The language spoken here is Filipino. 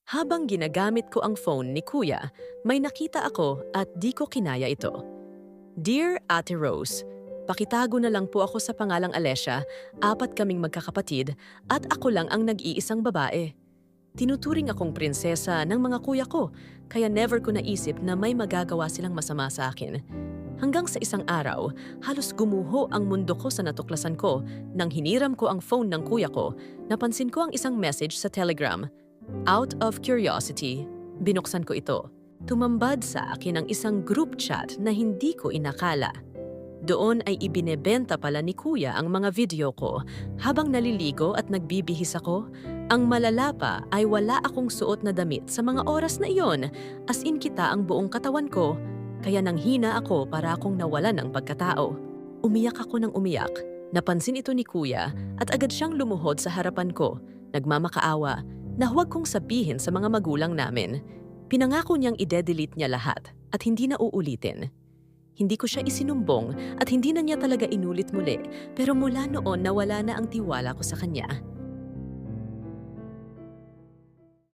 Habang ginagamit ko ang phone ni Kuya, may nakita ako at di ko kinaya ito. Dear Ate Rose, pakitago na lang po ako sa pangalang Alessia, 4 kaming magkakapatid at ako lang ang nag-iisang babae. Tinuturing akong prinsesa ng mga kuya ko, kaya never ko naisip na may magagawa silang masama sa akin. Hanggang sa isang araw, halos gumuho ang mundo ko sa natuklasan ko. Nang hiniram ko ang phone ng kuya ko, napansin ko ang isang message sa Telegram. Out of curiosity, binuksan ko ito. Tumambad sa akin ang isang group chat na hindi ko inakala. Doon ay ibinebenta pala ni Kuya ang mga video ko habang naliligo at nagbibihis ako. Ang malala pa ay wala akong suot na damit sa mga oras na iyon, as in kita ang buong katawan ko, kaya nanghina ako para akong nawalan ng pagkatao. Umiyak ako ng umiyak. Napansin ito ni Kuya at agad siyang lumuhod sa harapan ko, nagmamakaawa na huwag kong sabihin sa mga magulang namin. Pinangako niyang ide-delete niya lahat at hindi na uulitin. Hindi ko siya isinumbong at hindi na niya talaga inulit muli, pero mula noon nawala na ang tiwala ko sa kanya.